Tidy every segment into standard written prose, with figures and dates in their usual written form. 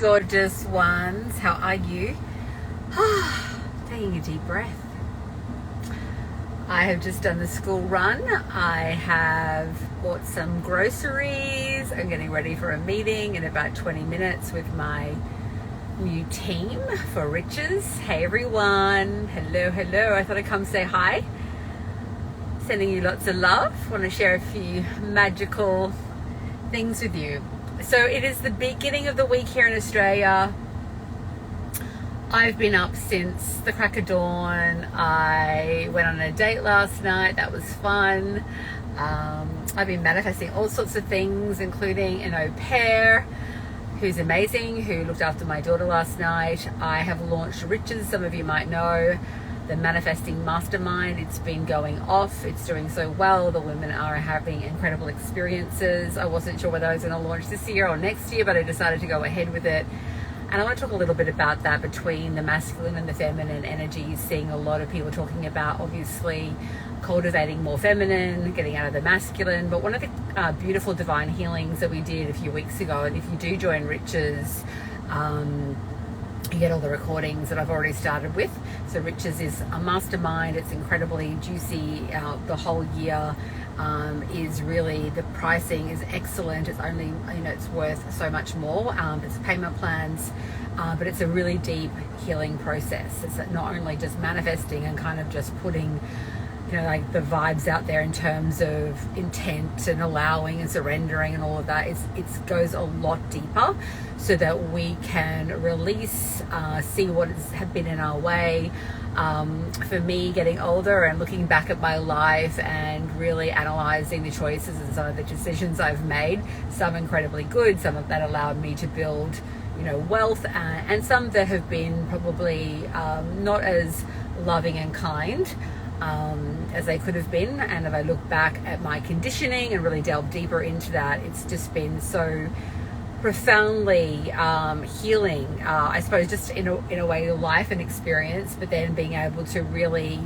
Gorgeous ones, how are you? Taking a deep breath. I have just done the school run. I have bought some groceries. I'm getting ready for a meeting in about 20 minutes with my new team for Riches. Hey everyone, hello. I thought I'd come say hi. Sending you lots of love. Want to share a few magical things with you. So it is the beginning of the week here in Australia. I've been up since the crack of dawn. I went on a date last night. That was fun. I've been manifesting all sorts of things, including an au pair who's amazing, who looked after my daughter last night. I have launched Riches, some of you might know, the Manifesting Mastermind. It's been going off. It's doing so well. The women are having incredible experiences. I wasn't sure whether I was going to launch this year or next year, but I decided to go ahead with it. And I want to talk a little bit about that between the masculine and the feminine energies, seeing a lot of people talking about obviously cultivating more feminine, getting out of the masculine. But one of the beautiful divine healings that we did a few weeks ago, and if you do join Riches, you get all the recordings that I've already started with. So Riches is a mastermind. It's incredibly juicy. The whole year is really, the pricing is excellent. It's only, it's worth so much more. It's payment plans, but it's a really deep healing process. It's not only just manifesting and kind of just putting like the vibes out there in terms of intent and allowing and surrendering and all of that. It goes a lot deeper so that we can release, see what has been in our way. For me, getting older and looking back at my life and really analyzing the choices and some of the decisions I've made, some incredibly good, some of that allowed me to build wealth, and some that have been probably not as loving and kind as they could have been. And if I look back at my conditioning and really delve deeper into that, it's just been so profoundly healing, I suppose, just in a way, life and experience, but then being able to really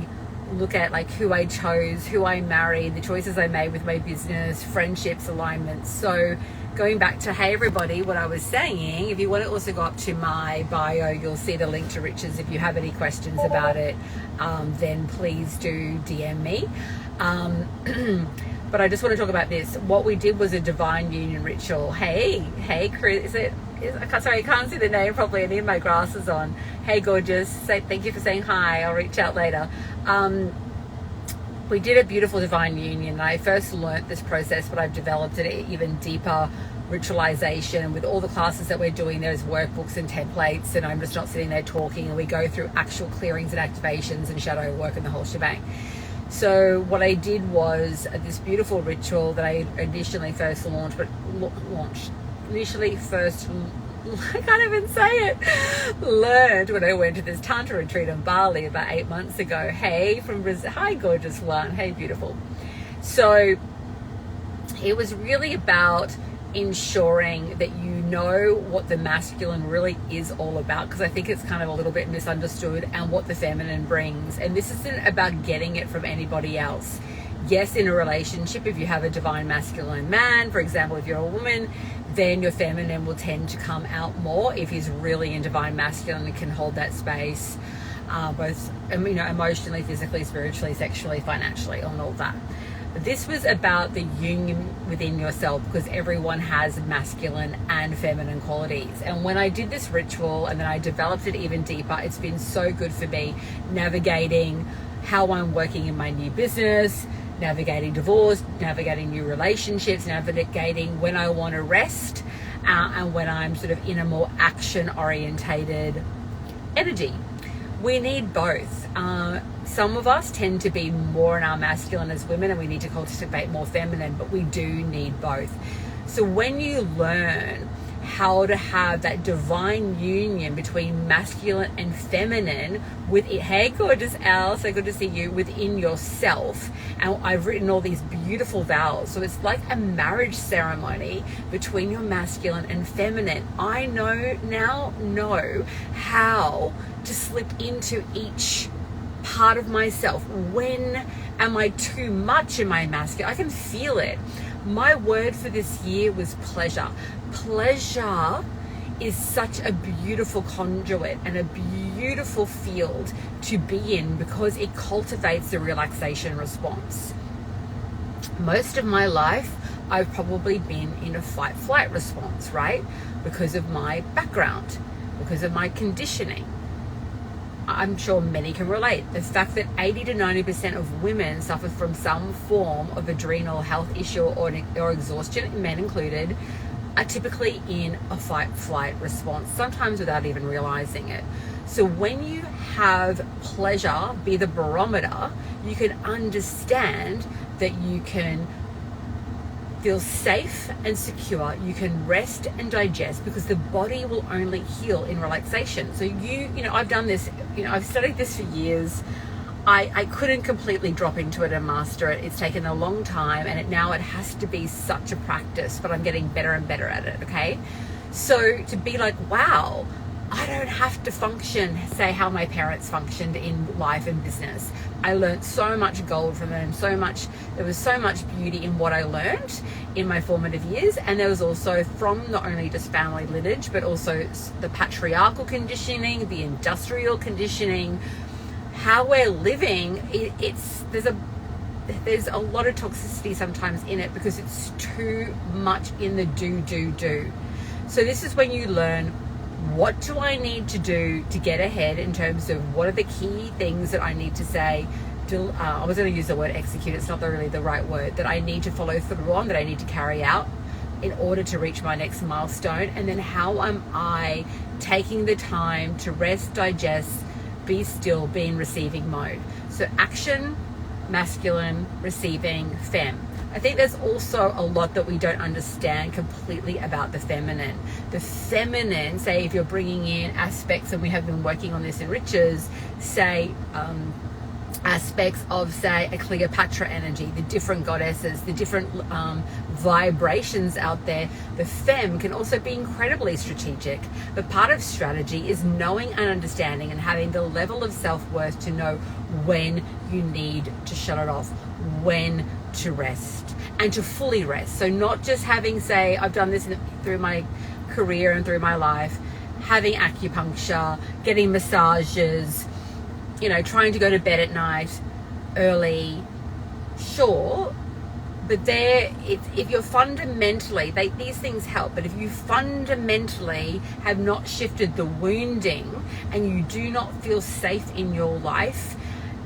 look at like who I chose, who I married, the choices I made with my business, friendships, alignments. So going back to, hey everybody, what I was saying, if you want to also go up to my bio, you'll see the link to Riches. If you have any questions about it, then please do DM me. But I just want to talk about this. What we did was a divine union ritual. Hey Chris, sorry, I can't see the name properly. I need my glasses on. Hey gorgeous, thank you for saying hi. I'll reach out later. We did a beautiful divine union. I first learnt this process, but I've developed it even deeper ritualization with all the classes that we're doing. There's workbooks and templates, and I'm just not sitting there talking, and we go through actual clearings and activations and shadow work and the whole shebang. So what I did was this beautiful ritual that I initially first launched, I can't even say it, learned when I went to this Tantra retreat in Bali about 8 months ago. Hey, from Brazil. Hi, gorgeous one. Hey, beautiful. So it was really about ensuring that you know what the masculine really is all about, because I think it's kind of a little bit misunderstood, and what the feminine brings. And this isn't about getting it from anybody else. Yes, in a relationship, if you have a divine masculine man, for example, if you're a woman, then your feminine will tend to come out more if he's really in divine masculine and can hold that space, both emotionally, physically, spiritually, sexually, financially, and all that. But this was about the union within yourself, because everyone has masculine and feminine qualities. And when I did this ritual and then I developed it even deeper, it's been so good for me navigating how I'm working in my new business, navigating divorce, navigating new relationships, navigating when I want to rest, and when I'm sort of in a more action orientated energy. We need both. Some of us tend to be more in our masculine as women, and we need to cultivate more feminine, but we do need both. So when you learn how to have that divine union between masculine and feminine with it, hey gorgeous Al, so good to see you, within yourself. And I've written all these beautiful vows, so it's like a marriage ceremony between your masculine and feminine. I now know how to slip into each part of myself. When am I too much in my masculine? I can feel it. My word for this year was pleasure. Pleasure is such a beautiful conduit and a beautiful field to be in because it cultivates the relaxation response. Most of my life, I've probably been in a fight-flight response, right? Because of my background, because of my conditioning. I'm sure many can relate. The fact that 80 to 90% of women suffer from some form of adrenal health issue or exhaustion, men included, are typically in a fight-flight response, sometimes without even realizing it. So when you have pleasure be the barometer, you can understand that you can feel safe and secure, you can rest and digest, because the body will only heal in relaxation. So you know, I've done this, I've studied this for years. I couldn't completely drop into it and master it. It's taken a long time, and now it has to be such a practice, but I'm getting better and better at it, okay? So to be like, wow, I don't have to function, say, how my parents functioned in life and business. I learned so much gold from them, there was so much beauty in what I learned in my formative years. And there was also from not only just family lineage, but also the patriarchal conditioning, the industrial conditioning, how we're living. There's a lot of toxicity sometimes in it because it's too much in the do. So this is when you learn, what do I need to do to get ahead in terms of what are the key things that I need to say? I was going to use the word execute. It's not really the right word. That I need to follow through on, that I need to carry out in order to reach my next milestone. And then how am I taking the time to rest, digest, be still, be in receiving mode? So action, masculine, receiving, fem. I think there's also a lot that we don't understand completely about the feminine. The feminine, say if you're bringing in aspects, and we have been working on this in Riches, say aspects of, say, a Cleopatra energy, the different goddesses, the different vibrations out there. The femme can also be incredibly strategic, but part of strategy is knowing and understanding and having the level of self-worth to know when you need to shut it off, when to rest, and to fully rest. So not just having, say, I've done this through my career and through my life, having acupuncture, getting massages, trying to go to bed at night early, sure, but if you're fundamentally, these things help, but if you fundamentally have not shifted the wounding and you do not feel safe in your life,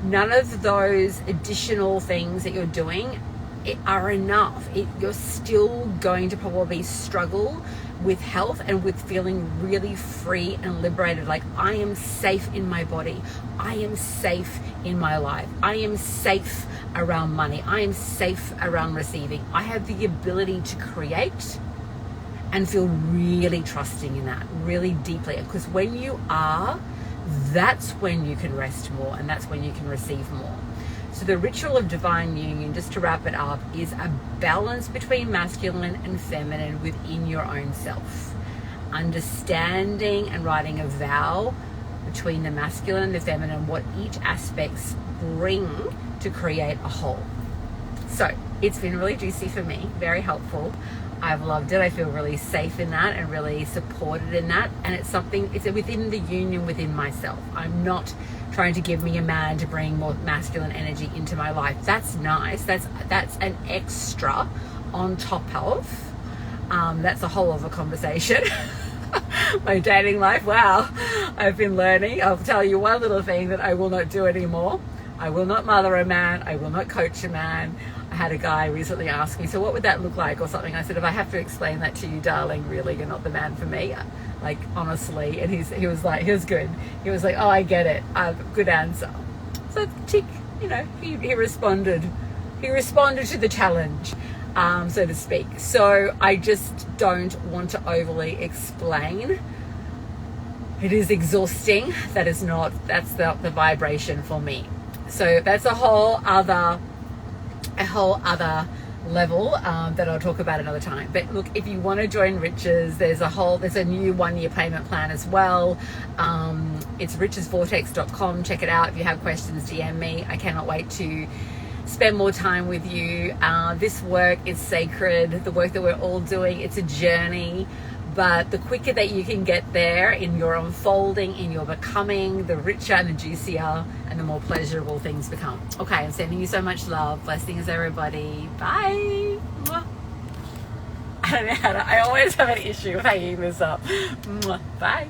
none of those additional things that you're doing are enough. You're still going to probably struggle with health and with feeling really free and liberated. Like, I am safe in my body. I am safe in my life. I am safe around money. I am safe around receiving. I have the ability to create and feel really trusting in that, really deeply. Because when you are, that's when you can rest more, and that's when you can receive more. So the ritual of divine union, just to wrap it up, is a balance between masculine and feminine within your own self. Understanding and writing a vow between the masculine and the feminine, what each aspects bring to create a whole. So it's been really juicy for me, very helpful. I've loved it. I feel really safe in that and really supported in that. And it's within the union within myself. I'm not trying to give me a man to bring more masculine energy into my life. That's nice. That's an extra on top of. That's a whole other conversation. My dating life, wow. I've been learning. I'll tell you one little thing that I will not do anymore. I will not mother a man. I will not coach a man. I had a guy recently ask me, so what would that look like or something? I said, if I have to explain that to you, darling, really, you're not the man for me. Like, honestly. And he was good. He was like, oh, I get it. Good answer. So tick, he responded. He responded to the challenge, so to speak. So I just don't want to overly explain. It is exhausting. That's the vibration for me. So that's a whole other level that I'll talk about another time. But look, if you want to join Riches, there's a new 1-year payment plan as well. It's richesvortex.com. Check it out. If you have questions, DM me. I cannot wait to spend more time with you. This work is sacred. The work that we're all doing, it's a journey. But the quicker that you can get there in your unfolding, in your becoming, the richer and the juicier and the more pleasurable things become. Okay, I'm sending you so much love. Blessings, everybody. Bye. I don't know how to, I always have an issue with hanging this up. Bye.